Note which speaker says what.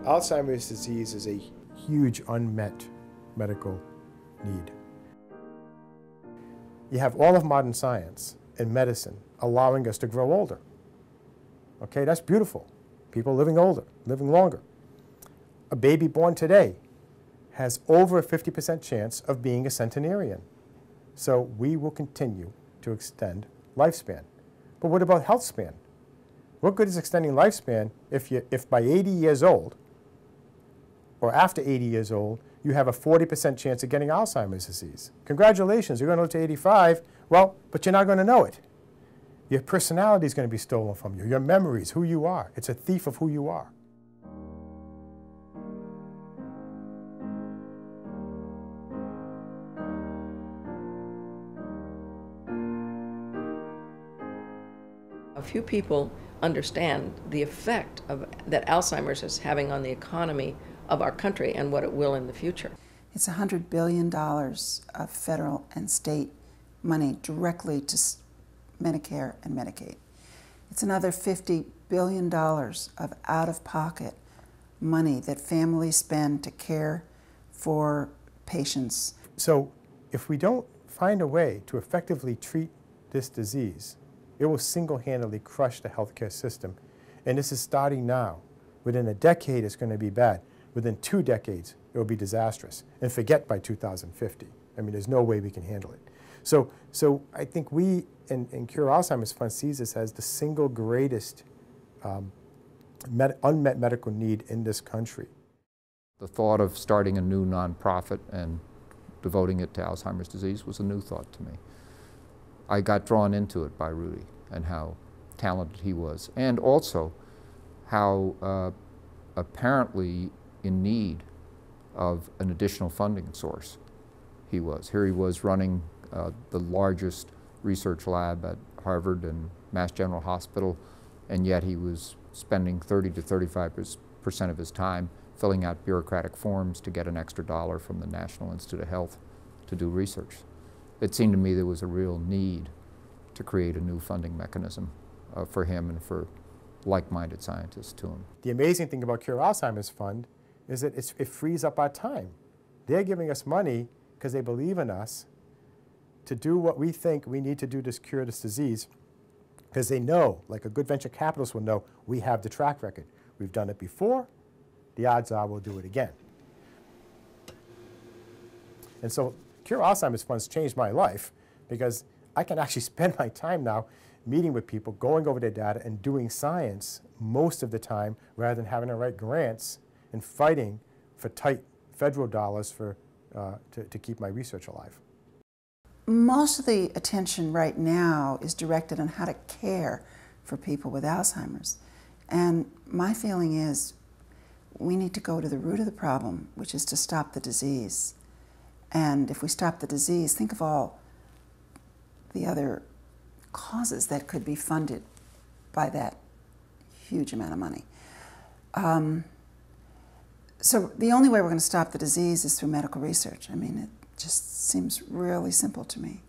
Speaker 1: Alzheimer's disease is a huge unmet medical need. You have all of modern science and medicine allowing us to grow older. Okay, that's beautiful. People living older, living longer. A baby born today has over a 50% chance of being a centenarian. So we will continue to extend lifespan. But what about health span? What good is extending lifespan if by 80 years old, or after 80 years old, you have a 40% chance of getting Alzheimer's disease? Congratulations, you're going to live to 85. Well, but you're not going to know it. Your personality is going to be stolen from you. Your memories, who you are. It's a thief of who you are.
Speaker 2: A few people understand the effect that Alzheimer's is having on the economy of our country and what it will in the future.
Speaker 3: It's $100 billion of federal and state money directly to Medicare and Medicaid. It's another $50 billion of out-of-pocket money that families spend to care for patients.
Speaker 1: So if we don't find a way to effectively treat this disease, it will single-handedly crush the healthcare system. And this is starting now. Within a decade, it's going to be bad. Within 2 decades, it will be disastrous. And forget by 2050. I mean, there's no way we can handle it. So I think we, in Cure Alzheimer's Fund, sees this as the single greatest unmet medical need in this country.
Speaker 4: The thought of starting a new nonprofit and devoting it to Alzheimer's disease was a new thought to me. I got drawn into it by Rudy and how talented he was, and also how apparently in need of an additional funding source he was. Here he was running the largest research lab at Harvard and Mass General Hospital, and yet he was spending 30 to 35% of his time filling out bureaucratic forms to get an extra dollar from the National Institute of Health to do research. It seemed to me there was a real need to create a new funding mechanism for him and for like-minded scientists to him.
Speaker 1: The amazing thing about Cure Alzheimer's Fund is that it frees up our time. They're giving us money because they believe in us to do what we think we need to do to cure this disease, because they know, like a good venture capitalist will know, we have the track record. We've done it before, the odds are we'll do it again. And so Cure Alzheimer's Fund's changed my life, because I can actually spend my time now meeting with people, going over their data, and doing science most of the time, rather than having to write grants and fighting for tight federal dollars to keep my research alive.
Speaker 3: Most of the attention right now is directed on how to care for people with Alzheimer's. And my feeling is we need to go to the root of the problem, which is to stop the disease. And if we stop the disease, think of all the other causes that could be funded by that huge amount of money. So the only way we're going to stop the disease is through medical research. I mean, it just seems really simple to me.